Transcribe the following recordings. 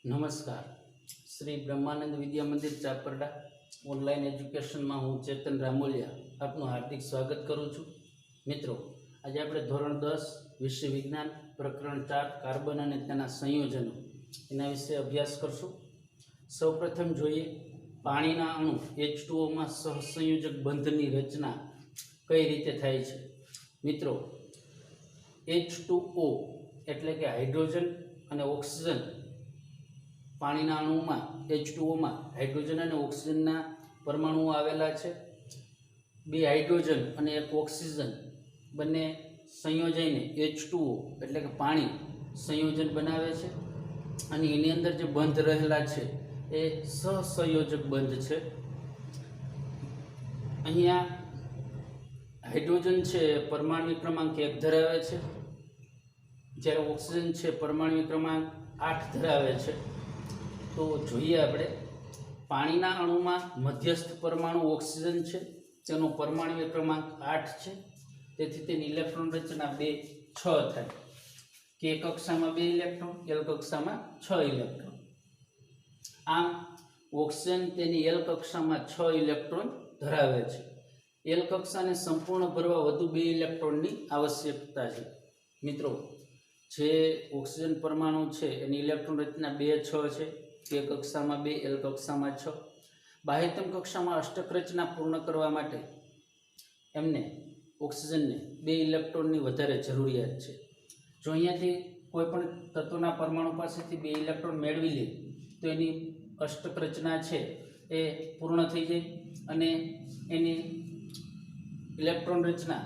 નમસ્કાર. શ્રી બ્રહ્માનંદ વિદ્યા મંદિર ચાપરડા ઓનલાઈન એજ્યુકેશનમાં હું ચેતન રામોલિયા આપનું હાર્દિક સ્વાગત કરું છું. મિત્રો, આજે આપણે ધોરણ 10 વિષય વિજ્ઞાન પ્રકરણ 4 કાર્બન અને તેના સંયોજનો એના વિશે અભ્યાસ કરશું. સૌપ્રથમ જોઈએ પાણીના અણુ H2O માં સહસંયોજક બંધની રચના કઈ રીતે થાય છે. મિત્રો, H2O એટલે કે હાઇડ્રોજન અને ઓક્સિજન. પાણીના અણુમાં H2O માં હાઇડ્રોજન અને ઓક્સિજનના પરમાણુઓ આવેલા છે. બે હાઇડ્રોજન અને એક ઓક્સિજન બંને સંયોજાઈને H2O એટલે કે પાણી સંયોજન બનાવે છે અને એની અંદર જે બંધ રહેલા છે એ સહસંયોજક બંધ છે. અહીંયા હાઇડ્રોજન છે પરમાણુ ક્રમાંક 1 ધરાવે છે, જ્યારે ઓક્સિજન છે પરમાણુ ક્રમાંક 8 ધરાવે છે. તો જોઈએ આપણે પાણીના અણુમાં મધ્યસ્થ પરમાણુ ઓક્સિજન છે, તેનો પરમાણુ ક્રમાંક 8 છે. તેથી તેની ઇલેક્ટ્રોન રચના 2 6 થાય. કે કક્ષામાં 2 ઇલેક્ટ્રોન, એલ કક્ષામાં 6 ઇલેક્ટ્રોન. આમ ઓક્સિજન તેની એલ કક્ષામાં 6 ઇલેક્ટ્રોન ધરાવે છે. એલ કક્ષાને સંપૂર્ણ ભરવા વધુ 2 ઇલેક્ટ્રોનની આવશ્યકતા છે. મિત્રો, જે ઓક્સિજન પરમાણુ છે એની ઇલેક્ટ્રોન રચના 2 6 છે. કે કક્ષામાં 2, એલ કક્ષામાં 6. બાહ્યતમ કક્ષામાં અષ્ટક રચના પૂર્ણ કરવા માટે એમને ઓક્સિજનને 2 ઇલેક્ટ્રોનની વધારે જરૂરિયાત છે. જો અહીંયાથી કોઈ પણ તત્વના પરમાણુ પાસેથી 2 ઇલેક્ટ્રોન મેળવી લે તો એની અષ્ટક રચના છે એ પૂર્ણ થઈ જાય અને એની ઇલેક્ટ્રોન રચના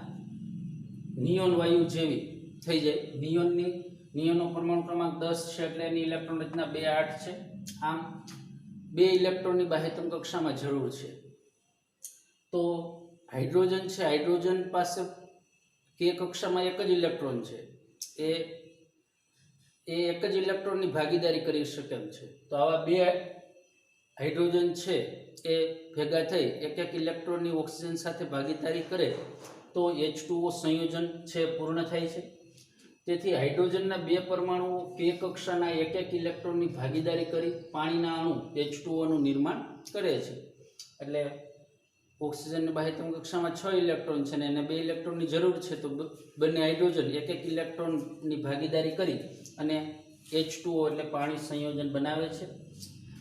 નિયોન વાયુ જેવી થઈ જાય. નિયોનનો પરમાણુ ક્રમાંક 10 છે એટલે એની ઇલેક્ટ્રોન રચના 2 8 છે. આમ 2 ઇલેક્ટ્રોનની બાહ્યતમ કક્ષામાં જરૂર છે. તો હાઇડ્રોજન છે, હાઇડ્રોજન પાસે કે કક્ષામાં એક જ ઇલેક્ટ્રોન છે, એ એક જ ઇલેક્ટ્રોનની ભાગીદારી કરી શકે એમ છે. તો આવા 2 હાઇડ્રોજન છે એ ભેગા થઈ એક ઇલેક્ટ્રોનની ઓક્સિજન સાથે ભાગીદારી કરે તો H2O સંયોજન છે પૂર્ણ થાય છે. તેથી હાઇડ્રોજનના 2 પરમાણુઓ કે કક્ષાના એક ઇલેક્ટ્રોનની ભાગીદારી કરી પાણીના અણુ H2O નિર્માણ કરે છે. એટલે ઓક્સિજનની બાહ્યતમ કક્ષામાં 6 ઇલેક્ટ્રોન છે અને એને 2 ઇલેક્ટ્રોનની જરૂર છે. તો બંને હાઇડ્રોજન એક ઇલેક્ટ્રોનની ભાગીદારી કરી અને H2O એટલે પાણી સંયોજન બનાવે છે.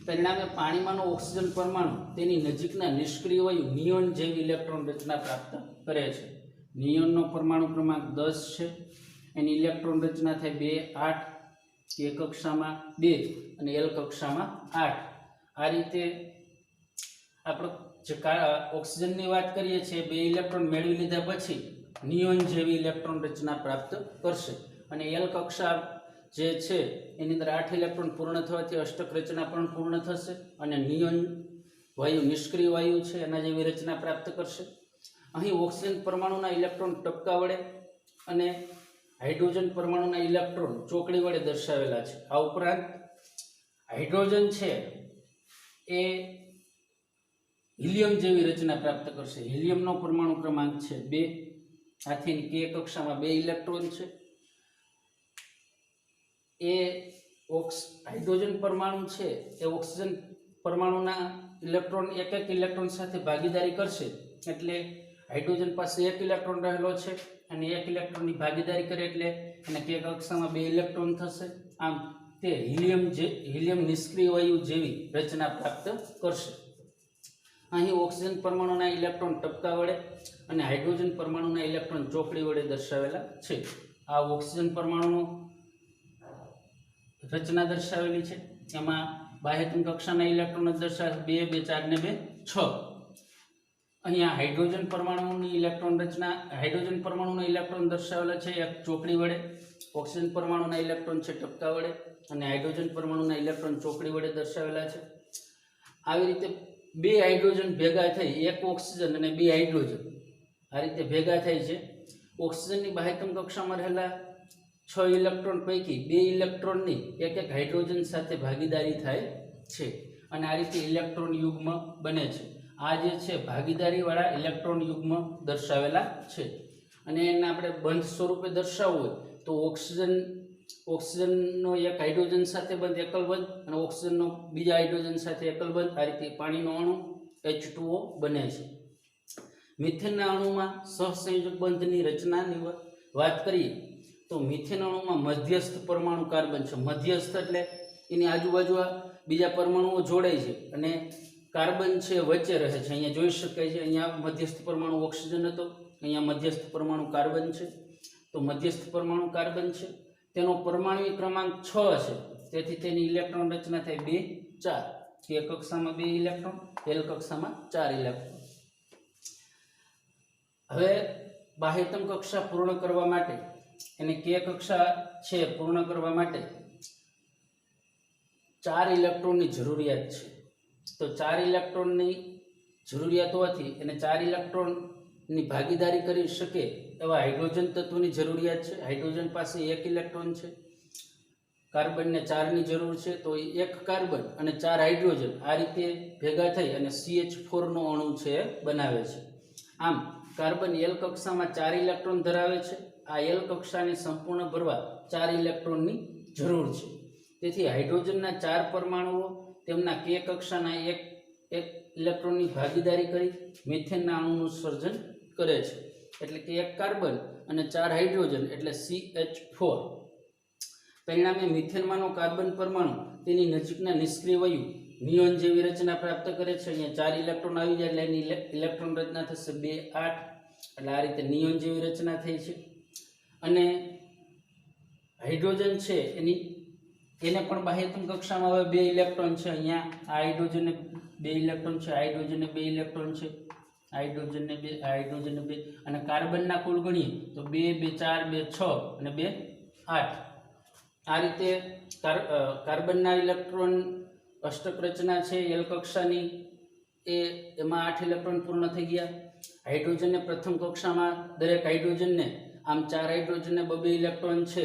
પરિણામે પાણીમાંનો ઓક્સિજન પરમાણુ તેની નજીકના નિષ્ક્રિય વાયુ નિયોન જેવી ઇલેક્ટ્રોન રચના પ્રાપ્ત કરે છે. નિયોનનો પરમાણુ ક્રમાંક 10 છે. એની ઇલેક્ટ્રોન રચના થાય 2 8, કે કક્ષામાં 2 અને એલ કક્ષામાં 8. આ રીતે આપણે જે ઓક્સિજનની વાત કરીએ છીએ 2 ઇલેક્ટ્રોન મેળવી લીધા પછી નિયોન જેવી ઇલેક્ટ્રોન રચના પ્રાપ્ત કરશે અને એલ કક્ષા જે છે એની અંદર 8 ઇલેક્ટ્રોન પૂર્ણ થવાથી અષ્ટક રચના પણ પૂર્ણ થશે અને નિયોન વાયુ નિષ્ક્રિય વાયુ છે એના જેવી રચના પ્રાપ્ત કરશે. અહીં ઓક્સિજન પરમાણુના ઇલેક્ટ્રોન ટપકા વડે અને હાઇડ્રોજન પરમાણુના ઇલેક્ટ્રોન ચોકડી વડે દર્શાવેલા છે. આ ઉપરાંત હાઇડ્રોજન છે એ હિલિયમ જેવી રચના પ્રાપ્ત કરશે. હિલિયમનો પરમાણુ ક્રમાંક છે 2. આથી કે કક્ષામાં 2 ઇલેક્ટ્રોન છે. એ હાઇડ્રોજન પરમાણુ છે એ ઓક્સિજન પરમાણુના ઇલેક્ટ્રોન એક ઇલેક્ટ્રોન સાથે ભાગીદારી કરશે. એટલે હાઇડ્રોજન પાસે 1 ઇલેક્ટ્રોન રહેલો છે અને 1 ઇલેક્ટ્રોનની ભાગીદારી કરે એટલે એને કે કક્ષામાં 2 ઇલેક્ટ્રોન થશે. આમ તે હિલિયમ નિષ્ક્રિય વાયુ જેવી રચના પ્રાપ્ત કરશે. અહીં ઓક્સિજન પરમાણુના ઇલેક્ટ્રોન ટપકા વડે અને હાઇડ્રોજન પરમાણુના ઇલેક્ટ્રોન ચોકડી વડે દર્શાવેલા છે. આ ઓક્સિજન પરમાણુનો રચના દર્શાવેલી છે. એમાં બાહ્યતમ કક્ષાના ઇલેક્ટ્રોન દર્શાવે 2 2 4 ને 2 6. અહીંયા હાઇડ્રોજન પરમાણુની ઇલેક્ટ્રોન રચના હાઇડ્રોજન પરમાણુના ઇલેક્ટ્રોન દર્શાવેલા છે એક ચોકડી વડે, ઓક્સિજન પરમાણુના ઇલેક્ટ્રોન છે ટપકા વડે અને હાઇડ્રોજન પરમાણુના ઇલેક્ટ્રોન ચોકડી વડે દર્શાવેલા છે. આવી રીતે 2 હાઇડ્રોજન ભેગા થઈ એક ઓક્સિજન અને 2 હાઇડ્રોજન આ રીતે ભેગા થાય છે. ઓક્સિજનની બાહ્યતમ કક્ષામાં રહેલા 6 ઇલેક્ટ્રોન પૈકી 2 ઇલેક્ટ્રોનની એક હાઇડ્રોજન સાથે ભાગીદારી થાય છે અને આ રીતે ઇલેક્ટ્રોન યુગ્મ બને છે. આ જે છે ભાગીદારીવાળા ઇલેક્ટ્રોન યુગ્મ દર્શાવેલા છે અને એને આપણે બંધ સ્વરૂપે દર્શાવવું હોય તો ઓક્સિજન ઓક્સિજનનો એક હાઇડ્રોજન સાથે બંધ એકલ બંધ અને ઓક્સિજનનો બીજા હાઇડ્રોજન સાથે એકલ બંધ, આ રીતે પાણીનો અણુ H2O બને છે. મિથેનના અણુમાં સહસંયોજક બંધની રચનાની વાત કરીએ તો મિથેન અણુમાં મધ્યસ્થ પરમાણુ કાર્બન છે. મધ્યસ્થ એટલે એની આજુબાજુ બીજા પરમાણુઓ જોડાય છે અને કાર્બન છે વચ્ચે રહે છે. અહીંયા જોઈ શકાય છે, અહીંયા મધ્યસ્થ પરમાણુ ઓક્સિજન હતો, અહીંયા મધ્યસ્થ પરમાણુ કાર્બન છે. તો મધ્યસ્થ પરમાણુ કાર્બન છે, તેનો પરમાણુ ક્રમાંક 6 છે, તેથી તેની ઇલેક્ટ્રોન રચના થાય 2 4. k કક્ષામાં 2 ઇલેક્ટ્રોન, l કક્ષામાં 4 ઇલેક્ટ્રોન. હવે બાહ્યતમ કક્ષા પૂર્ણ કરવા માટે અને k કક્ષા છે પૂર્ણ કરવા માટે 4 ઇલેક્ટ્રોનની જરૂરિયાત છે. તો 4 ઇલેક્ટ્રોનની જરૂરિયાત હોવાથી એને 4 ઇલેક્ટ્રોનની ભાગીદારી કરી શકે એવા હાઇડ્રોજન તત્વની જરૂરિયાત છે. હાઇડ્રોજન પાસે 1 ઇલેક્ટ્રોન છે, કાર્બનને 4ની જરૂર છે, તો 1 કાર્બન અને 4 હાઇડ્રોજન આ રીતે ભેગા થઈ અને CH4 નો અણુ છે બનાવે છે. આમ કાર્બન L કક્ષામાં 4 ઇલેક્ટ્રોન ધરાવે છે. આ L કક્ષાને સંપૂર્ણ ભરવા 4 ઇલેક્ટ્રોનની જરૂર છે. તેથી હાઇડ્રોજનના 4 પરમાણુઓ તેમના k કક્ષાના એક ઇલેક્ટ્રોનની ભાગીદારી કરી મિથેનના અણુનું સર્જન કરે છે. એટલે કે 1 કાર્બન અને 4 હાઇડ્રોજન એટલે CH4. પરિણામે મિથેનમાંનો કાર્બન પરમાણુ તેની નજીકના નિષ્ક્રિય વાયુ નિયોન જેવી રચના પ્રાપ્ત કરે છે. અહીંયા 4 ઇલેક્ટ્રોન આવી જાય એટલે એની ઇલેક્ટ્રોન રચના થશે 2 8. એટલે આ રીતે નિયોન જેવી રચના થઈ છે. અને હાઇડ્રોજન છે એને પણ બાહ્યતમ કક્ષામાં હવે 2 ઇલેક્ટ્રોન છે. અહીંયા આ હાઇડ્રોજનને 2 ઇલેક્ટ્રોન છે, હાઇડ્રોજનને 2 ઇલેક્ટ્રોન છે, હાઇડ્રોજનને 2, હાઇડ્રોજનને 2 અને કાર્બનના કુલ ગણીએ તો 2 2 4 2 6 અને 2 8. આ રીતે કાર્બનના ઇલેક્ટ્રોન અષ્ટક રચના છે L કક્ષાની એમાં 8 ઇલેક્ટ્રોન પૂર્ણ થઈ ગયા. હાઇડ્રોજનને પ્રથમ કક્ષામાં દરેક હાઇડ્રોજનને આમ 4 હાઇડ્રોજનને 2 ઇલેક્ટ્રોન છે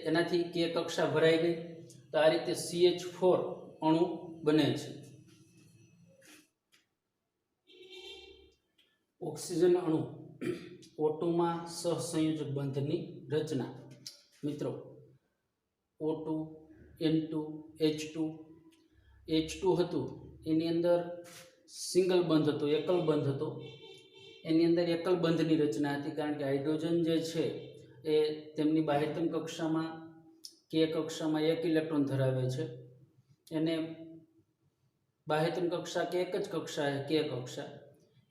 એનાથી k કક્ષા ભરાઈ ગઈ. તો આ રીતે CH4 અણુ બને છે. ઓક્સિજન અણુ O2 માં સહસંયોજક બંધની રચના. મિત્રો O2 N2 H2 હતું એની અંદર સિંગલ બંધ હતો, એકલ બંધ હતો. એની અંદર એકલ બંધની રચના હતી કારણ કે હાઇડ્રોજન જે છે એ તેમની બાહ્યતમ કક્ષામાં k કક્ષામાં 1 ઇલેક્ટ્રોન ધરાવે છે. એને બાહ્યતમ કક્ષા કે એક જ કક્ષા છે k કક્ષા.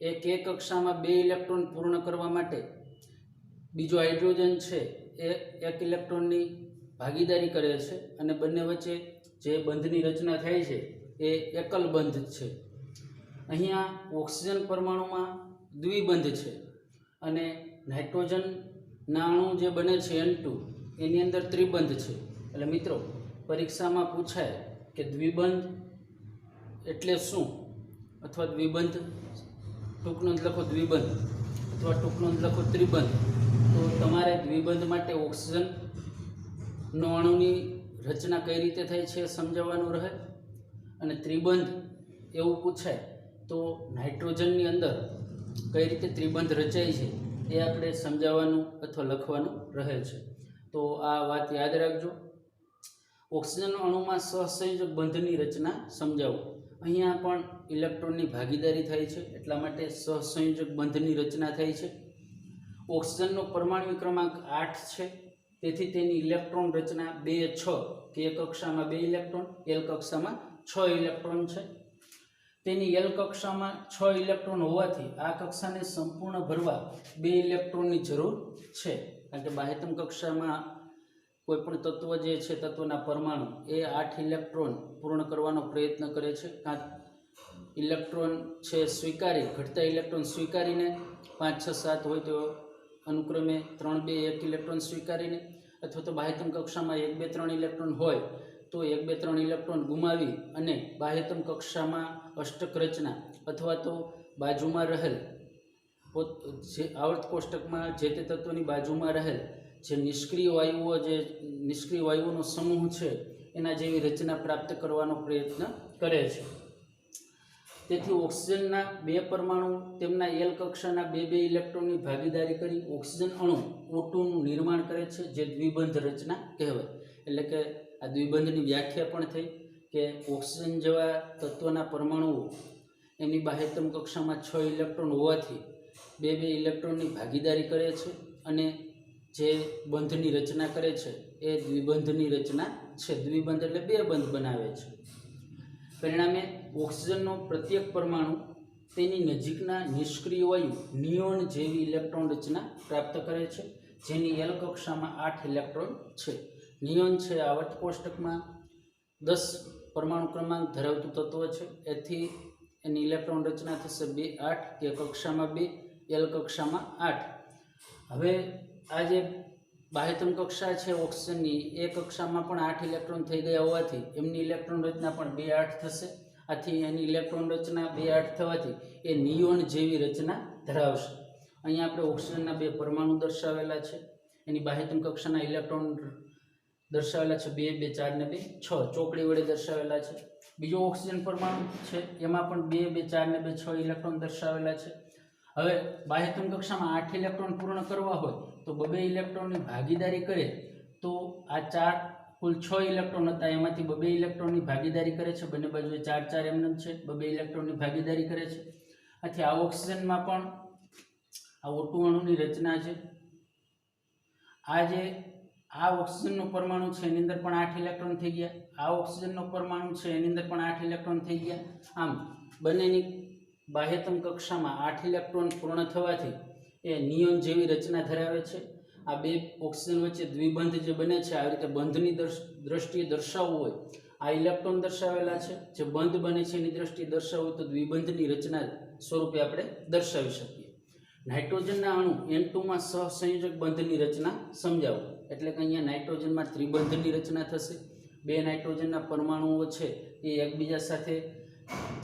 એ k કક્ષામાં 2 ઇલેક્ટ્રોન પૂર્ણ કરવા માટે બીજો હાઇડ્રોજન છે એ 1 ઇલેક્ટ્રોનની ભાગીદારી કરે છે અને બંને વચ્ચે જે બંધની રચના થાય છે એ એકલ બંધ છે. અહીંયા ઓક્સિજન પરમાણુમાં દ્વિબંધ છે અને નાઇટ્રોજનના અણુ જે બને છે N2 એની અંદર ત્રિબંધ છે. એટલે મિત્રો પરીક્ષામાં પૂછાય કે દ્વિબંધ એટલે શું, અથવા દ્વિબંધ ટૂંકનોંધ લખો દ્વિબંધ અથવા ટૂંકનોંધ લખો ત્રિબંધ. તો તમારે દ્વિબંધ માટે ઓક્સિજનનો અણુની રચના કઈ રીતે થાય છે સમજાવવાનું રહે, અને ત્રિબંધ એવું પૂછાય તો નાઇટ્રોજનની અંદર કઈ રીતે ત્રિબંધ રચાય છે એ આપણે સમજાવવાનું અથવા લખવાનું રહે છે. તો આ વાત યાદ રાખજો. ઓક્સિજન અણુમાં સહસંયોજક બંધની રચના સમજાવો. અહીંયા પણ ઇલેક્ટ્રોનની ભાગીદારી થાય છે એટલા માટે સહસંયોજક બંધની રચના થાય છે. ઓક્સિજનનો પરમાણુ ક્રમાંક 8 છે, તેથી તેની ઇલેક્ટ્રોન રચના 2 6. k કક્ષામાં 2 ઇલેક્ટ્રોન, l કક્ષામાં 6 ઇલેક્ટ્રોન છે. તેની l કક્ષામાં 6 ઇલેક્ટ્રોન હોવાથી આ કક્ષાને સંપૂર્ણ ભરવા 2 ઇલેક્ટ્રોનની જરૂર છે. કારણ કે બાહ્યતમ કક્ષામાં કોઈ પણ તત્વ જે છે તત્વના પરમાણુ એ 8 ઇલેક્ટ્રોન પૂર્ણ કરવાનો પ્રયત્ન કરે છે. ઇલેક્ટ્રોન છે સ્વીકારી, ઘટતા ઇલેક્ટ્રોન સ્વીકારીને 5 6 7 હોય તો અનુક્રમે 3 2 1 ઇલેક્ટ્રોન સ્વીકારીને, અથવા તો બાહ્યતમ કક્ષામાં 1 2 3 ઇલેક્ટ્રોન હોય તો 1 2 3 ઇલેક્ટ્રોન ગુમાવી અને બાહ્યતમ કક્ષામાં અષ્ટક રચના અથવા તો બાજુમાં રહેલ જે આવર્ત કોષ્ટકમાં જે તે તત્વની બાજુમાં રહેલ જે નિષ્ક્રિય વાયુઓનો સમૂહ છે એના જેવી રચના પ્રાપ્ત કરવાનો પ્રયત્ન કરે છે. તેથી ઓક્સિજનના બે પરમાણુ તેમના એલ કક્ષાના બે ઇલેક્ટ્રોનની ભાગીદારી કરી ઓક્સિજન અણુ O2 નું નિર્માણ કરે છે, જે દ્વિબંધ રચના કહેવાય. એટલે કે આ દ્વિબંધની વ્યાખ્યા પણ થઈ કે ઓક્સિજન જેવા તત્વના પરમાણુઓ એની બાહ્યતમ કક્ષામાં 6 ઇલેક્ટ્રોન હોવાથી બે ઇલેક્ટ્રોનની ભાગીદારી કરે છે અને જે બંધની રચના કરે છે એ દ્વિબંધની રચના છે. દ્વિબંધ એટલે બે બંધ બનાવે છે. પરિણામે ઓક્સિજનનો પ્રત્યેક પરમાણુ તેની નજીકના નિષ્ક્રિય વાયુ નિયોન જેવી ઇલેક્ટ્રોન રચના પ્રાપ્ત કરે છે, જેની એલ કક્ષામાં 8 ઇલેક્ટ્રોન છે. નિયોન છે આવર્ત કોષ્ટકમાં 10 પરમાણુ ક્રમાંક ધરાવતું તત્વ છે. એથી એની ઇલેક્ટ્રોન રચના થશે 2 8 કે કક્ષામાં 2 એલ કક્ષામાં 8. હવે આ જે બાહ્યતમ કક્ષા છે ઓક્સિજનની એ કક્ષામાં પણ 8 ઇલેક્ટ્રોન થઈ ગયા હોવાથી એમની ઇલેક્ટ્રોન રચના પણ 2 8 થશે. આથી એની ઇલેક્ટ્રોન રચના 2 8 થવાથી એ નિયોન જેવી રચના ધરાવશે. અહીંયા આપણે ઓક્સિજનના બે પરમાણુ દર્શાવેલા છે, એની બાહ્યતમ કક્ષાના ઇલેક્ટ્રોન દર્શાવેલા છે 2 2 4 ને 2 6 ચોકડી વડે દર્શાવેલા છે. બીજો ઓક્સિજન પરમાણુ છે એમાં પણ 2 2 4 ને 2 6 ઇલેક્ટ્રોન દર્શાવેલા છે. હવે બાહ્યતમ કક્ષામાં 8 ઇલેક્ટ્રોન પૂર્ણ કરવા હોય તો 2 ઇલેક્ટ્રોનની ભાગીદારી કરે તો આ કુલ 6 ઇલેક્ટ્રોન હતા એમાંથી 2 ઇલેક્ટ્રોનની ભાગીદારી કરે છે. બંને બાજુએ 4 4 એમ છે, 2 ઇલેક્ટ્રોનની ભાગીદારી કરે છે. આથી આ ઓક્સિજનમાં પણ આ O2 અણુની રચના છે. આ ઓક્સિજનનો પરમાણુ છે એની અંદર પણ 8 ઇલેક્ટ્રોન થઈ ગયા. આ ઓક્સિજનનો પરમાણુ છે એની અંદર પણ 8 ઇલેક્ટ્રોન થઈ ગયા. આમ બંનેની બાહ્યતમ કક્ષામાં 8 ઇલેક્ટ્રોન પૂર્ણ થવાથી એ નિયોન જેવી રચના ધરાવે છે. આ બે ઓક્સિજન વચ્ચે દ્વિબંધ જે બને છે, આવી રીતે બંધની દ્રષ્ટિએ દર્શાવવું હોય આ ઇલેક્ટ્રોન દર્શાવેલા છે, જે બંધ બને છે એની દ્રષ્ટિએ દર્શાવવું હોય તો દ્વિબંધની રચના સ્વરૂપે આપણે દર્શાવી શકીએ. નાઇટ્રોજનના અણુ N2માં સહસંયોજક બંધની રચના સમજાવો. એટલે કે અહીંયા નાઇટ્રોજનમાં ત્રિબંધની રચના થશે. બે નાઇટ્રોજનના પરમાણુઓ છે એ એકબીજા સાથે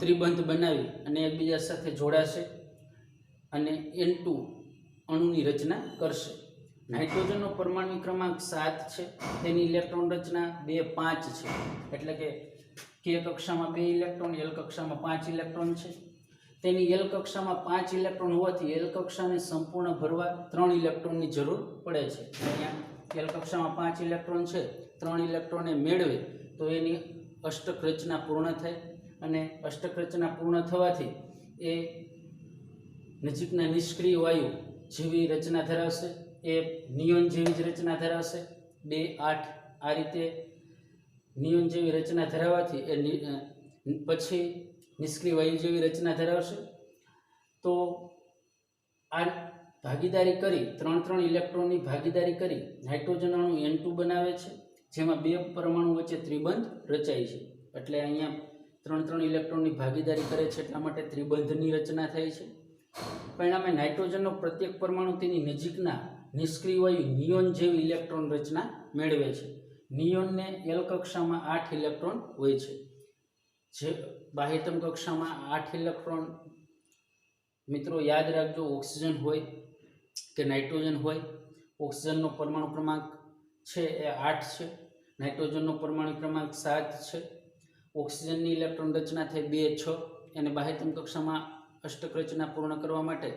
ત્રિબંધ બનાવી અને એકબીજા સાથે જોડાશે અને N2 અણુની રચના કરશે. નાઇટ્રોજનનો પરમાણુ ક્રમાંક 7 છે, તેની ઇલેક્ટ્રોન રચના 2 5 છે. એટલે કે K કક્ષામાં 2 ઇલેક્ટ્રોન, L કક્ષામાં 5 ઇલેક્ટ્રોન છે. તેની L કક્ષામાં 5 ઇલેક્ટ્રોન હોવાથી L કક્ષાને સંપૂર્ણ ભરવા 3 ઇલેક્ટ્રોનની જરૂર પડે છે. અહીંયા L કક્ષામાં 5 ઇલેક્ટ્રોન છે, 3 ઇલેક્ટ્રોનને મેળવે તો એની અષ્ટક રચના પૂર્ણ થાય અને અષ્ટક રચના પૂર્ણ થવાથી એ નજીકના નિષ્ક્રિય વાયુ જેવી રચના ધરાવશે, એ નિયોન જેવી જ રચના ધરાવશે. 2 8 આ રીતે નિયોન જેવી રચના ધરાવવાથી એ પછી નિષ્ક્રિય વાયુ જેવી રચના ધરાવશે. તો આ ભાગીદારી કરી 3 ઇલેક્ટ્રોનની ભાગીદારી કરી નાઇટ્રોજન અણુ N2 બનાવે છે, જેમાં 2 પરમાણુ વચ્ચે ત્રિબંધ રચાય છે. એટલે અહીંયા 3 ઇલેક્ટ્રોનની ભાગીદારી કરે છે એટલા માટે ત્રિબંધની રચના થાય છે. પરિણામે નાઇટ્રોજનનો પ્રત્યેક પરમાણુ તેની નજીકના નિષ્ક્રિય વાયુ નિયોન જેવી ઇલેક્ટ્રોન રચના મેળવે છે. નિયોનને L કક્ષામાં 8 ઇલેક્ટ્રોન હોય છે, જે બાહ્યતમ કક્ષામાં 8 ઇલેક્ટ્રોન. મિત્રો યાદ રાખજો, ઓક્સિજન હોય કે નાઇટ્રોજન હોય, ઓક્સિજનનો પરમાણુ ક્રમાંક છે એ 8 છે, નાઇટ્રોજનનો પરમાણુ ક્રમાંક 7 છે. ઓક્સિજનની ઇલેક્ટ્રોન રચના થઈ 2 6, અને બાહ્યતમ કક્ષામાં અષ્ટક રચના પૂર્ણ કરવા માટે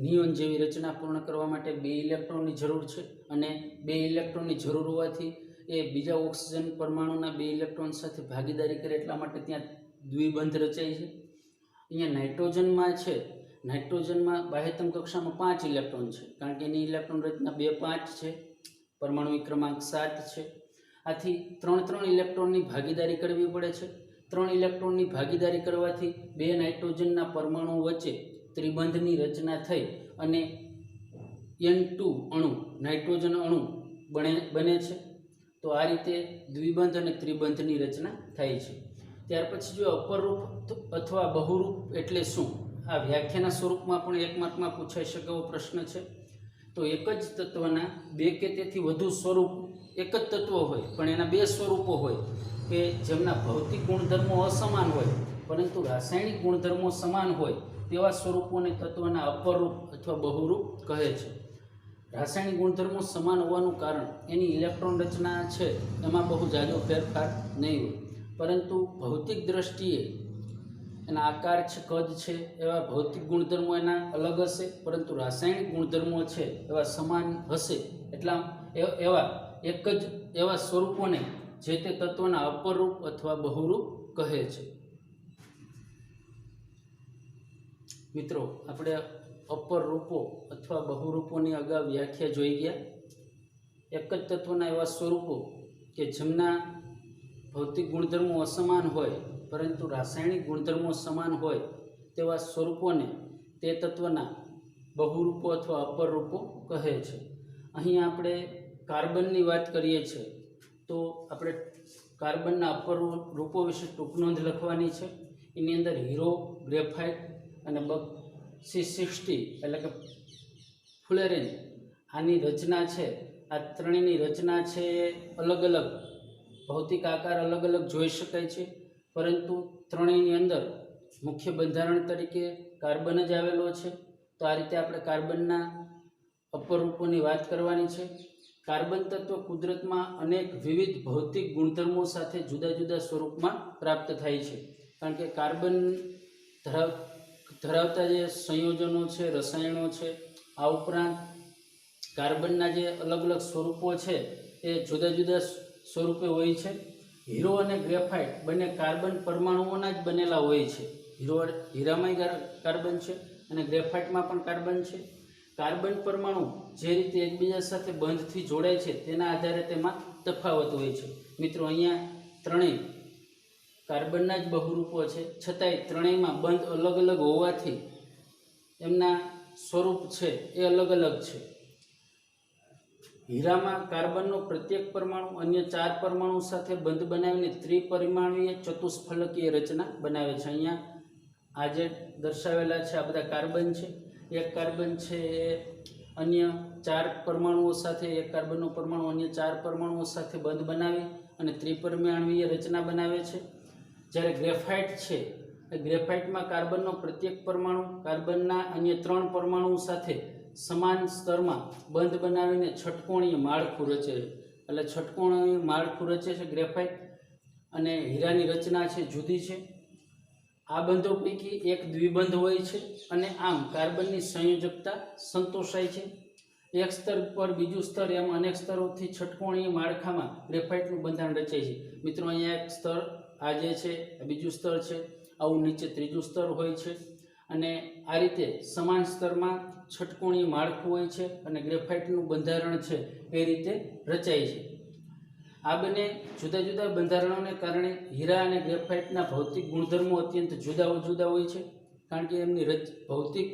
નિયોન જેવી રચના પૂર્ણ કરવા માટે 2 ઇલેક્ટ્રોનની જરૂર છે અને 2 ઇલેક્ટ્રોનની જરૂર હોવાથી એ બીજા ઓક્સિજન પરમાણુના 2 ઇલેક્ટ્રોન સાથે ભાગીદારી કરે એટલા માટે ત્યાં દ્વિબંધ રચાય છે. અહીંયા નાઇટ્રોજનમાં છે, નાઇટ્રોજનમાં બાહ્યતમ કક્ષામાં 5 ઇલેક્ટ્રોન છે, કારણ કે એની ઇલેક્ટ્રોન રચના 2 5 છે, પરમાણુ ક્રમાંક 7 છે. આથી 3 ઇલેક્ટ્રોનની ભાગીદારી કરવી પડે છે. 3 ઇલેક્ટ્રોનની ભાગીદારી કરવાથી 2 નાઇટ્રોજનના પરમાણુઓ વચ્ચે ત્રિબંધની રચના થઈ અને N2 અણુ નાઇટ્રોજન અણુ બને છે. તો આ રીતે દ્વિબંધ અને ત્રિબંધની રચના થાય છે. ત્યાર પછી જો અપરરૂપ અથવા બહુરૂપ એટલે શું, આ વ્યાખ્યાના સ્વરૂપમાં પણ 1 માર્કમાં પૂછાઈ શકે એવો પ્રશ્ન છે. તો એક જ તત્વના 2 કે તેથી વધુ સ્વરૂપ, એક જ તત્વ હોય પણ એના 2 સ્વરૂપો હોય કે જેમના ભૌતિક ગુણધર્મો અસમાન હોય પરંતુ રાસાયણિક ગુણધર્મો સમાન હોય તેવા સ્વરૂપોને તત્વના અપરરૂપ અથવા બહુરૂપ કહે છે. રાસાયણિક ગુણધર્મો સમાન હોવાનું કારણ એની ઇલેક્ટ્રોન રચના છે એમાં બહુ જાજો ફેરફાર નહીં હોય, પરંતુ ભૌતિક દ્રષ્ટિએ એના આકાર છે, કદ છે, એવા ભૌતિક ગુણધર્મો એના અલગ હશે, પરંતુ રાસાયણિક ગુણધર્મો છે એવા સમાન હશે. એટલા એવા એક જ એવા સ્વરૂપોને જે તે તત્વના અપરરૂપ અથવા બહુરૂપ કહે છે. મિત્રો, આપણે અપર રૂપો અથવા બહુરૂપોની અગાઉ વ્યાખ્યા જોઈ ગયા. એક જ તત્વના એવા સ્વરૂપો કે જેમના ભૌતિક ગુણધર્મો અસમાન હોય પરંતુ રાસાયણિક ગુણધર્મો સમાન હોય તેવા સ્વરૂપોને તે તત્વના બહુરૂપો અથવા અપર રૂપો કહે છે. અહીં આપણે કાર્બનની વાત કરીએ છીએ તો આપણે કાર્બનના અપર રૂપો વિશે ટૂંક નોંધ લખવાની છે. એની અંદર હીરો, ગ્રેફાઇટ અને C60 એટલે કે ફ્લોરિન, આની રચના છે, આ ત્રણેયની રચના છે એ અલગ અલગ ભૌતિક આકાર અલગ અલગ જોઈ શકાય છે, પરંતુ ત્રણેયની અંદર મુખ્ય બંધારણ તરીકે કાર્બન જ આવેલો છે. તો આ રીતે આપણે કાર્બનના અપર રૂપોની વાત કરવાની છે. કાર્બન તત્વ કુદરતમાં અનેક વિવિધ ભૌતિક ગુણધર્મો સાથે જુદા જુદા સ્વરૂપમાં પ્રાપ્ત થાય છે. કારણ કે કાર્બન ધરાવતા જે સંયોજનો છે, રસાયણો છે, આ ઉપરાંત કાર્બનના જે અલગ અલગ સ્વરૂપો છે એ જુદા જુદા સ્વરૂપે હોય છે. હીરો અને ગ્રેફાઇટ બંને કાર્બન પરમાણુઓના જ બનેલા હોય છે. હીરામાં કાર્બન છે અને ગ્રેફાઇટમાં પણ કાર્બન છે. કાર્બન પરમાણુ જે રીતે એકબીજા સાથે બંધથી જોડાય છે તેના આધારે તેમાં તફાવત હોય છે. મિત્રો, અહીંયા ત્રણેય કાર્બનના જ બહુરૂપો છે, છતાંય ત્રણેયમાં બંધ અલગ અલગ હોવાથી એમના સ્વરૂપ છે એ અલગ અલગ છે. હીરામાં કાર્બનનો પ્રત્યેક પરમાણુ અન્ય 4 પરમાણુ સાથે બંધ બનાવીને ત્રિપરિમાણીય ચતુષ્ફલકીય રચના બનાવે છે. અહીંયા આ જે દર્શાવેલા છે આ બધા કાર્બન છે. એક કાર્બન છે એ અન્ય 4 પરમાણુઓ સાથે, એક કાર્બનનો પરમાણુ અન્ય 4 પરમાણુઓ સાથે બંધ બનાવી અને ત્રિપરિમાણીય રચના બનાવે છે. જ્યારે ગ્રેફાઇટ છે, એ ગ્રેફાઇટમાં કાર્બનનો પ્રત્યેક પરમાણુ કાર્બનના અન્ય 3 પરમાણુ સાથે સમાન સ્તરમાં બંધ બનાવીને ષટકોણીય માળખું રચે છે. એટલે ષટકોણીય માળખું રચે છે ગ્રેફાઇટ, અને હીરાની રચના છે જુદી છે. આ બંધો પૈકી એક દ્વિબંધ હોય છે અને આમ કાર્બનની સંયોજકતા સંતોષાય છે. એક સ્તર પર બીજું સ્તર એમ અનેક સ્તરોથી ષટકોણીય માળખામાં ગ્રેફાઇટનું બંધારણ રચાય છે. મિત્રો, અહીંયા એક સ્તર આ જે છે બીજું સ્તર છે, આવું નીચે ત્રીજું સ્તર હોય છે, અને આ રીતે સમાન સ્તરમાં ષટકોણીય માળખું હોય છે અને ગ્રેફાઇટનું બંધારણ છે એ રીતે રચાય છે. આ બંને જુદા જુદા બંધારણોને કારણે હીરા અને ગ્રેફાઇટના ભૌતિક ગુણધર્મો અત્યંત જુદા જુદા હોય છે. કારણ કે એમની ભૌતિક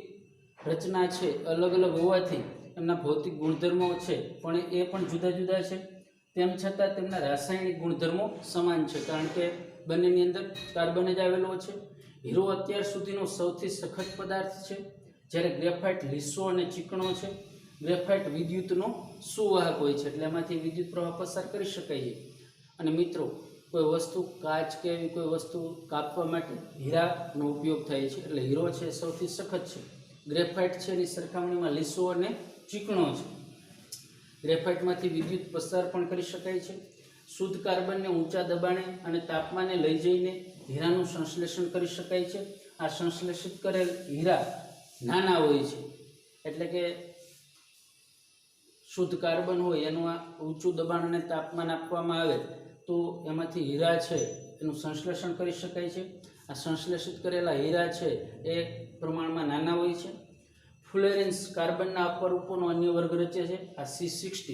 રચના છે અલગ અલગ હોવાથી એમના ભૌતિક ગુણધર્મો છે પણ એ પણ જુદા જુદા છે. તેમ છતાં તેમના રાસાયણિક ગુણધર્મો સમાન છે, કારણ કે બંનેની અંદર કાર્બન જ આવેલો છે. હીરો અત્યાર સુધીનો સૌથી સખત પદાર્થ છે, જ્યારે ગ્રેફાઇટ લીસો અને ચીકણો છે. ગ્રેફાઇટ વિદ્યુતનો સુવાહક હોય છે, એટલે એમાંથી વિદ્યુત પ્રવાહ પસાર કરી શકાય છે. અને મિત્રો, કોઈ વસ્તુ કાચ કે એવી કોઈ વસ્તુ કાપવા માટે હીરાનો ઉપયોગ થાય છે, એટલે હીરો છે સૌથી સખત છે. ગ્રેફાઇટ છે એની સરખામણીમાં લીસો અને ચીકણો છે. ગ્રેફાઇટમાંથી વિદ્યુત પસાર પણ કરી શકાય છે. શુદ્ધ કાર્બનને ઊંચા દબાણે અને તાપમાને લઈ જઈને હીરાનું સંશ્લેષણ કરી શકાય છે. આ સંશ્લેષિત કરેલ હીરા નાના હોય છે, એટલે કે શુદ્ધ કાર્બન હોય એનું આ ઊંચું દબાણ અને તાપમાન આપવામાં આવે તો એમાંથી હીરા છે એનું સંશ્લેષણ કરી શકાય છે. આ સંશ્લેષિત કરેલા હીરા છે એ પ્રમાણમાં નાના હોય છે. ફ્લોરિન્સ કાર્બનના અપરૂપોનો અન્ય વર્ગ રચે છે, આ C60.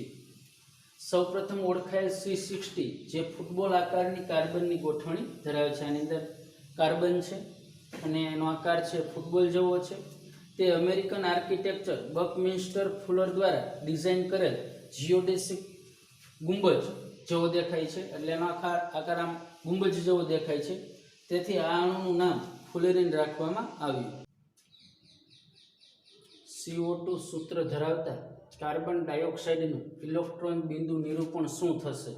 સૌપ્રથમ ઓળખાયેલ C60 જે ફૂટબોલ આકારની કાર્બનની ગોઠવણી ધરાવે છે. આની અંદર કાર્બન છે અને એનો આકાર છે ફૂટબોલ જેવો છે. તે અમેરિકન આર્કિટેક્ચર બકમિન્સ્ટર ફુલર દ્વારા ડિઝાઇન કરેલ જિયોડેસિક ગુંબજ જેવો દેખાય છે, એટલે એનો આકાર આમ ગુંબજ જેવો દેખાય છે. તેથી આ અણુનું નામ ફ્લોરિન રાખવામાં આવ્યું. CO2 સૂત્ર ધરાવતા કાર્બન ડાયોક્સાઇડનું ઇલેક્ટ્રોન બિંદુ નિરૂપણ શું થશે?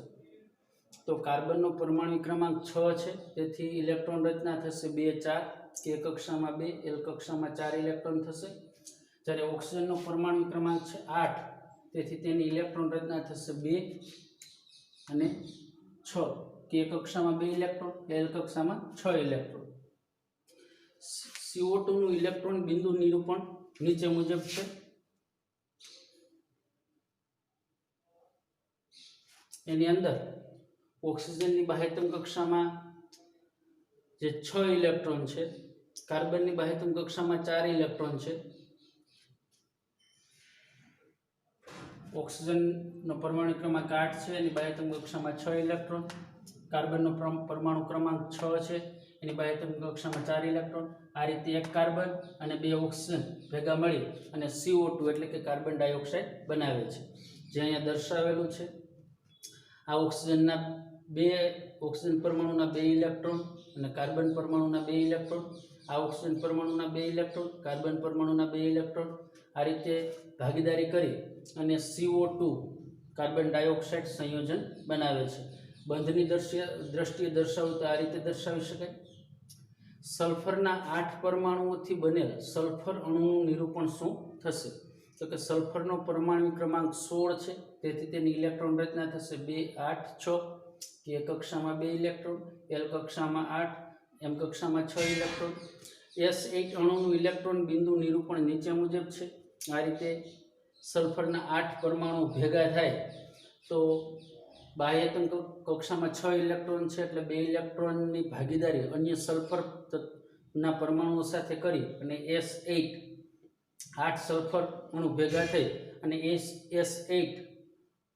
તો કાર્બનનો પરમાણુ ક્રમાંક 6 છે, તેથી ઇલેક્ટ્રોન રચના થશે 2 4, K કક્ષામાં 2, L કક્ષામાં 4 ઇલેક્ટ્રોન થશે. જ્યારે ઓક્સિજનનો પરમાણુ ક્રમાંક છે 8, તેથી તેની ઇલેક્ટ્રોન રચના થશે 2 અને 6, K કક્ષામાં 2 ઇલેક્ટ્રોન, L કક્ષામાં 6 ઇલેક્ટ્રોન. CO2 નું ઇલેક્ટ્રોન બિંદુ નિરૂપણ નીચે મુજબ છે. એની અંદર ઓક્સિજનની બાહ્યતમ કક્ષામાં જે 6 ઇલેક્ટ્રોન છે, કાર્બનની બાહ્યતમ કક્ષામાં 4 ઇલેક્ટ્રોન છે. ઓક્સિજનનો પરમાણુ ક્રમાંક 8 છે, એની બાહ્યતમ કક્ષામાં 6 ઇલેક્ટ્રોન. કાર્બનનો પરમાણુ ક્રમાંક 6 છે, એની બાહ્યતમ કક્ષામાં 4 ઇલેક્ટ્રોન. આ રીતે એક કાર્બન અને 2 ઓક્સિજન ભેગા મળી અને CO2 એટલે કે કાર્બન ડાયોક્સાઇડ બનાવે છે, જે અહીંયા દર્શાવેલું છે. આ ઓક્સિજન પરમાણુના 2 ઇલેક્ટ્રોન અને કાર્બન પરમાણુના 2 ઇલેક્ટ્રોન, આ ઓક્સિજન પરમાણુના 2 ઇલેક્ટ્રોન, કાર્બન પરમાણુના 2 ઇલેક્ટ્રોન, આ રીતે ભાગીદારી કરી અને CO2 કાર્બન ડાયોક્સાઇડ સંયોજન બનાવે છે. બંધની દ્રષ્ટિએ દર્શાવવું તો આ રીતે દર્શાવી શકાય. સલ્ફરના 8 પરમાણુઓથી બનેલ સલ્ફર અણુનું નિરૂપણ શું થશે? તો કે સલ્ફરનો પરમાણુ ક્રમાંક 16 છે, તેથી તેની ઇલેક્ટ્રોન રચના થશે 2 8 6. કે કક્ષામાં 2 ઇલેક્ટ્રોન, L કક્ષામાં 8, M કક્ષામાં 6 ઇલેક્ટ્રોન. S8 અણુનું ઇલેક્ટ્રોન બિંદુ નિરૂપણ નીચે મુજબ છે. આ રીતે સલ્ફરના 8 પરમાણુ ભેગા થાય તો બાહ્યતમ કક્ષામાં 6 ઇલેક્ટ્રોન છે, એટલે 2 ઇલેક્ટ્રોનની ભાગીદારી અન્ય સલ્ફરના પરમાણુઓ સાથે કરી અને S8 8 સલ્ફર અણુ ભેગા થઈ અને S8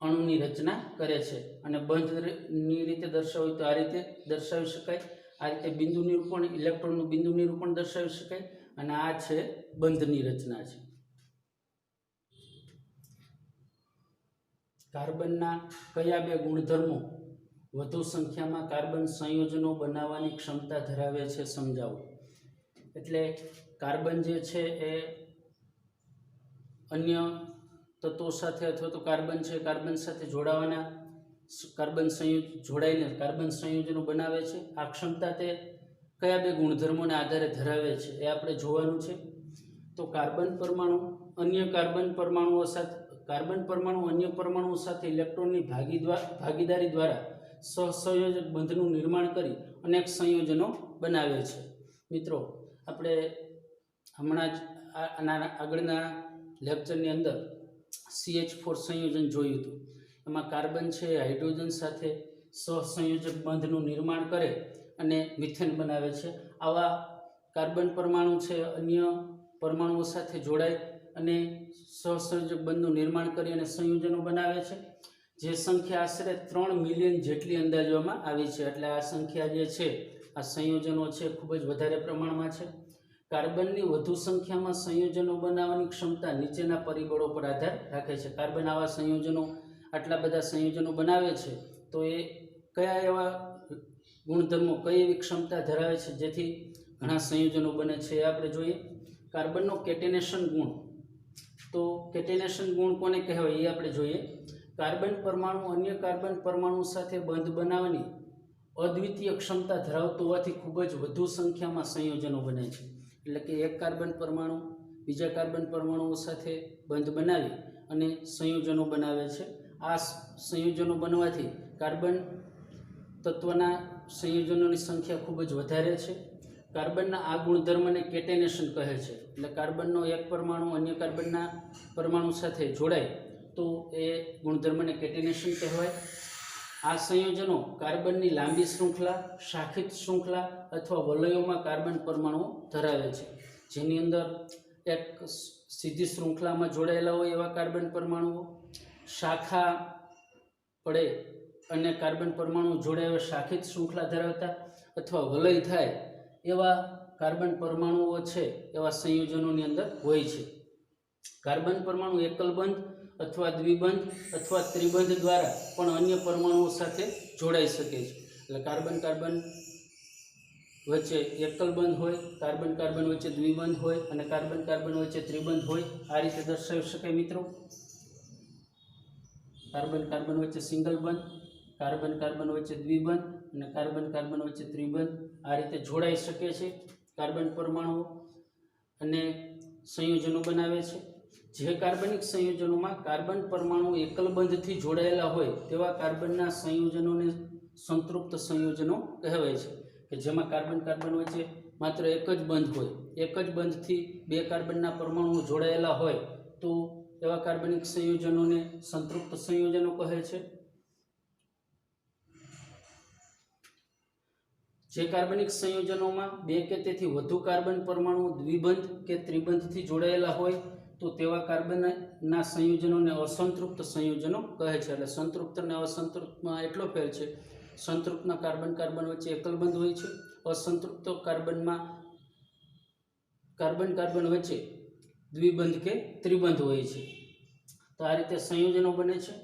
અણુની રચના કરે છે. અને બંધની રીતે દર્શાવવું તો આ રીતે દર્શાવી શકાય. આ રીતે બિંદુ નિરૂપણ, ઇલેક્ટ્રોનનું બિંદુ નિરૂપણ દર્શાવી શકાય. અને આ છે બંધની રચના છે. કાર્બનના કયા 2 ગુણધર્મો વધુ સંખ્યામાં કાર્બન સંયોજનો બનાવવાની ક્ષમતા ધરાવે છે? સમજાવો. એટલે કાર્બન જે છે એ અન્ય તત્વો સાથે અથવા તો કાર્બન છે, કાર્બન સાથે જોડાવાના જોડાઈને કાર્બન સંયોજનો બનાવે છે. આ ક્ષમતા તે કયા 2 ગુણધર્મોને આધારે ધરાવે છે એ આપણે જોવાનું છે. તો કાર્બન પરમાણુ અન્ય પરમાણુઓ સાથે ઇલેક્ટ્રોનની ભાગીદારી દ્વારા સહસંયોજક બંધનું નિર્માણ કરી અનેક સંયોજનો બનાવે છે. મિત્રો, આપણે હમણાં જ આગળના લેક્ચરની અંદર CH4 સંયોજન જોયું હતું. એમાં કાર્બન છે હાઇડ્રોજન સાથે સહસંયોજક બંધનું નિર્માણ કરે અને મિથેન બનાવે છે. આવા કાર્બન પરમાણુ છે અન્ય પરમાણુઓ સાથે જોડાય અને સહસંયોજક બંધનું નિર્માણ કરી અને સંયોજનો બનાવે છે. જે સંખ્યા આશરે 3 મિલિયન જેટલી અંદાજવામાં આવી છે. એટલે આ સંખ્યા જે છે, આ સંયોજનો છે, ખૂબ જ વધારે પ્રમાણમાં છે. કાર્બનની વધુ સંખ્યામાં સંયોજનો બનાવવાની ક્ષમતા નીચેના પરિબળો પર આધાર રાખે છે. કાર્બન આવા સંયોજનો, આટલા બધા સંયોજનો બનાવે છે, તો એ કયા એવા ગુણધર્મો, કઈ એવી ક્ષમતા ધરાવે છે જેથી ઘણા સંયોજનો બને છે એ આપણે જોઈએ. કાર્બનનો કેટેનેશન ગુણ. તો કેટેનેશન ગુણ કોને કહેવાય એ આપણે જોઈએ. કાર્બન પરમાણુ અન્ય કાર્બન પરમાણુ સાથે બંધ બનાવવાની અદ્વિતીય ક્ષમતા ધરાવતો હોવાથી ખૂબ જ વધુ સંખ્યામાં સંયોજનો બને છે. એટલે કે એક કાર્બન પરમાણુ બીજા કાર્બન પરમાણુઓ સાથે બંધ બનાવી અને સંયોજનો બનાવે છે. આ સંયોજનો બનવાથી કાર્બન તત્વના સંયોજનોની સંખ્યા ખૂબ જ વધારે છે. કાર્બનના આ ગુણધર્મને કેટેનેશન કહે છે. એટલે કાર્બનનો એક પરમાણુ અન્ય કાર્બનના પરમાણુ સાથે જોડાય તો એ ગુણધર્મને કેટેનેશન કહેવાય. આ સંયોજનો કાર્બનની લાંબી શૃંખલા, શાખિત શૃંખલા અથવા વલયોમાં કાર્બન પરમાણુઓ ધરાવે છે. જેની અંદર એક સીધી શૃંખલામાં જોડાયેલા હોય એવા કાર્બન પરમાણુઓ, શાખા પડે અને કાર્બન પરમાણુ જોડાયેલા શાખિત શૃંખલા ધરાવતા અથવા વલય થાય એવા કાર્બન પરમાણુઓ છે, એવા સંયોજનોની અંદર હોય છે. કાર્બન પરમાણુ એકલ બંધ અથવા દ્વિબંધ અથવા ત્રિબંધ દ્વારા પણ અન્ય પરમાણુઓ સાથે જોડાઈ શકે છે. એટલે કાર્બન કાર્બન વચ્ચે એકલ બંધ હોય, કાર્બન કાર્બન વચ્ચે દ્વિબંધ હોય અને કાર્બન કાર્બન વચ્ચે ત્રિબંધ હોય. આ રીતે દર્શાવી શકાય મિત્રો. કાર્બન કાર્બન વચ્ચે સિંગલ બંધ, કાર્બન કાર્બન વચ્ચે દ્વિબંધ અને કાર્બન કાર્બન વચ્ચે ત્રિબંધ આ રીતે જોડાઈ શકે છે. કાર્બન પરમાણુઓ અને સંયોજનો બનાવે છે. જે કાર્બનિક સંયોજનોમાં કાર્બન પરમાણુ એકલ બંધથી જોડાયેલા હોય તેવા કાર્બનના સંયોજનોને સંતૃપ્ત સંયોજનો કહેવાય છે, કે જેમાં કાર્બન કાર્બન વચ્ચે માત્ર એક જ બંધ હોય, એક જ બંધથી બે કાર્બનના પરમાણુઓ જોડાયેલા હોય તો એવા કાર્બનિક સંયોજનોને સંતૃપ્ત સંયોજનો કહે છે. જે કાર્બનિક સંયોજનોમાં બે કે તેથી વધુ કાર્બન પરમાણુ દ્વિબંધ કે ત્રિબંધથી જોડાયેલા હોય તો તેવા કાર્બનના સંયોજનોને અસંતૃપ્ત સંયોજનો કહે છે. એટલે સંતૃપ્ત અને અસંતૃપ્તમાં એટલો ફેર છે, સંતૃપ્તના કાર્બન કાર્બન વચ્ચે એકલ બંધ હોય છે, અસંતૃપ્ત કાર્બનમાં કાર્બન કાર્બન વચ્ચે દ્વિબંધ કે ત્રિબંધ હોય છે. તો આ રીતે સંયોજનો બને છે.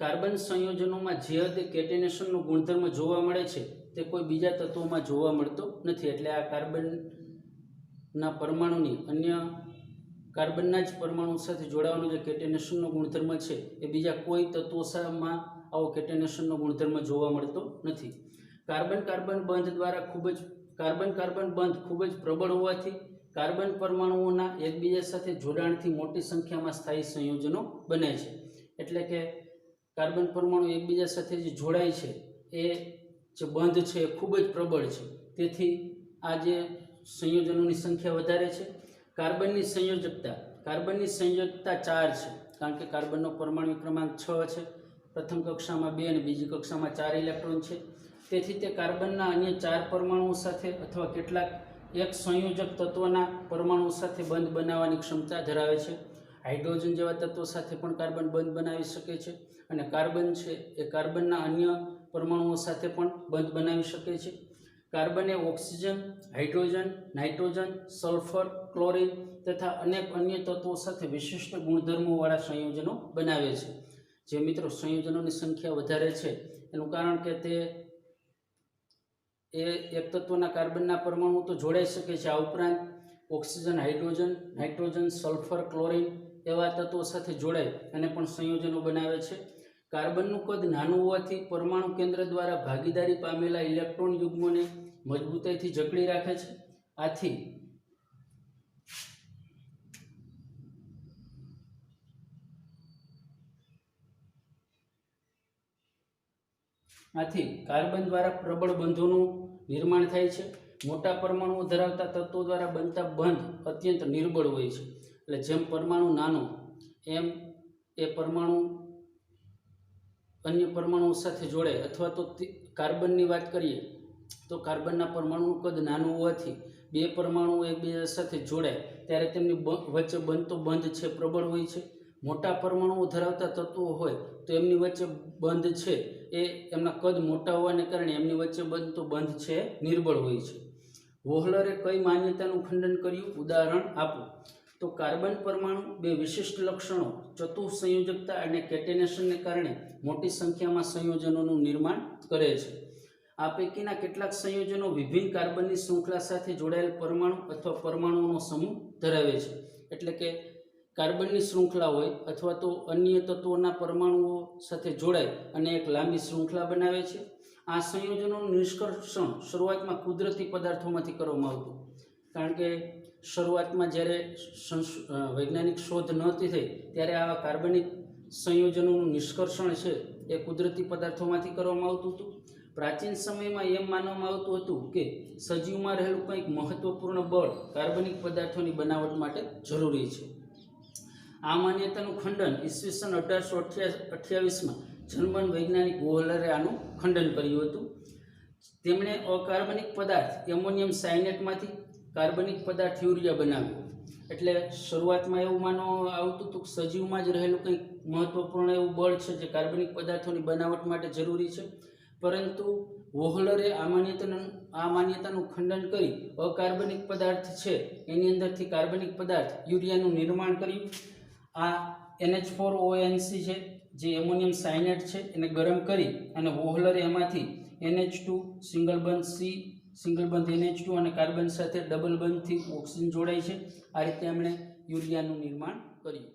કાર્બન સંયોજનોમાં જે હદે કેટેનેશનનો ગુણધર્મ જોવા મળે છે તે કોઈ બીજા તત્વોમાં જોવા મળતો નથી. એટલે આ કાર્બનના પરમાણુની અન્ય કાર્બનના જ પરમાણુ સાથે જોડાવાનો જે કેટેનેશનનો ગુણધર્મ છે એ બીજા કોઈ તત્વોમાં આવો કેટેનેશનનો ગુણધર્મ જોવા મળતો નથી. કાર્બન કાર્બન બંધ દ્વારા કાર્બન બંધ ખૂબ જ પ્રબળ હોવાથી કાર્બન પરમાણુઓના એકબીજા સાથે જોડાણથી મોટી સંખ્યામાં સ્થાયી સંયોજનો બને છે. એટલે કે કાર્બન પરમાણુ એકબીજા સાથે જે જોડાય છે એ જે બંધ છે એ ખૂબ જ પ્રબળ છે, તેથી આ જે સંયોજનોની સંખ્યા વધારે છે. કાર્બનની સંયોજકતા 4 છે, કારણ કે કાર્બનનો પરમાણુ ક્રમાંક 6 છે. પ્રથમ કક્ષામાં 2 અને બીજી કક્ષામાં 4 ઇલેક્ટ્રોન છે. તેથી તે કાર્બનના અન્ય 4 પરમાણુઓ સાથે અથવા કેટલાક એક સંયોજક તત્વના પરમાણુ સાથે બંધ બનાવવાની ક્ષમતા ધરાવે છે. હાઇડ્રોજન જેવા તત્વો સાથે પણ કાર્બન બંધ બનાવી શકે છે, અને કાર્બન છે એ કાર્બનના અન્ય પરમાણુઓ સાથે પણ બંધ બનાવી શકે છે. કાર્બન એ oxygen, hydrogen, nitrogen, sulphur, chlorine તથા અનેક અન્ય તત્વો સાથે વિશિષ્ટ ગુણધર્મોવાળા સંયોજનો બનાવે છે. જે મિત્રો સંયોજનોની સંખ્યા વધારે છે એનું કારણ કે તે એક તત્વના કાર્બનના પરમાણુ તો જોડાઈ શકે છે, આ ઉપરાંત oxygen, hydrogen, nitrogen, sulphur, chlorine એવા તત્વો સાથે જોડાય અને પણ સંયોજનો બનાવે છે. કાર્બનનું કદ નાનું હોવાથી પરમાણુ કેન્દ્ર દ્વારા ભાગીદારી પામેલા ઇલેક્ટ્રોન યુગ્મોને મજબૂતાઈથી જકડી રાખે છે. આથી કાર્બન દ્વારા પ્રબળ બંધોનું નિર્માણ થાય છે. મોટા પરમાણુઓ ધરાવતા તત્વો દ્વારા બનતા બંધ અત્યંત નિર્બળ હોય છે. એટલે જેમ પરમાણુ નાનો એમ એ પરમાણુ અન્ય પરમાણુઓ સાથે જોડાય, અથવા તો કાર્બનની વાત કરીએ તો કાર્બનના પરમાણુનું કદ નાનું હોવાથી બે પરમાણુઓ એકબીજા સાથે જોડાય ત્યારે તેમની વચ્ચે બનતો બંધ છે પ્રબળ હોય છે. મોટા પરમાણુઓ ધરાવતા તત્વો હોય તો એમની વચ્ચે બંધ છે એ એમના કદ મોટા હોવાને કારણે એમની વચ્ચે બનતો બંધ છે નિર્બળ હોય છે. વોહલરે કઈ માન્યતાનું ખંડન કર્યું? ઉદાહરણ આપો. તો કાર્બન પરમાણુ બે વિશિષ્ટ લક્ષણો ચતુઃસંયોજકતા અને કેટેનેશનને કારણે મોટી સંખ્યામાં સંયોજનોનું નિર્માણ કરે છે. આ પૈકીના કેટલાક સંયોજનો વિભિન્ન કાર્બનની શૃંખલા સાથે જોડાયેલ પરમાણુ અથવા પરમાણુઓનો સમૂહ ધરાવે છે. એટલે કે કાર્બનની શૃંખલા હોય અથવા તો અન્ય તત્વોના પરમાણુઓ સાથે જોડાય અને એક લાંબી શૃંખલા બનાવે છે. આ સંયોજનોનું નિષ્કર્ષણ શરૂઆતમાં કુદરતી પદાર્થોમાંથી કરવામાં આવતું, કારણ કે શરૂઆતમાં જ્યારે વૈજ્ઞાનિક શોધ નહોતી થઈ ત્યારે આવા કાર્બનિક સંયોજનોનું નિષ્કર્ષણ છે એ કુદરતી પદાર્થોમાંથી કરવામાં આવતું હતું. પ્રાચીન સમયમાં એમ માનવામાં આવતું હતું કે સજીવમાં રહેલું કંઈક મહત્વપૂર્ણ બળ કાર્બનિક પદાર્થોની બનાવટ માટે જરૂરી છે. આ માન્યતાનું ખંડન ઈસવીસન 1828માં જર્મન વૈજ્ઞાનિક વોહલરે આનું ખંડન કર્યું હતું. તેમણે અકાર્બનિક પદાર્થ એમોનિયમ સાયનેટમાંથી કાર્બનિક પદાર્થ યુરિયા બનાવ્યો. એટલે શરૂઆતમાં એવું માનવામાં આવતું હતું કે સજીવમાં જ રહેલું કંઈક મહત્વપૂર્ણ એવું બળ છે જે કાર્બનિક પદાર્થોની બનાવટ માટે જરૂરી છે, પરંતુ વોહલરે આ માન્યતાનું ખંડન કરી અકાર્બનિક પદાર્થ છે એની અંદરથી કાર્બનિક પદાર્થ યુરિયાનું નિર્માણ કર્યું. આ NH4ONC છે જે એમોનિયમ સાયનેટ છે એને ગરમ કરી અને વોહલરે એમાંથી NH2 સિંગલ બંધ C, સિંગલ બંધ NH2 અને કાર્બન સાથે ડબલ બંધથી ઓક્સિજન જોડાય છે. આ રીતે એમણે યુરિયાનું નિર્માણ કર્યું.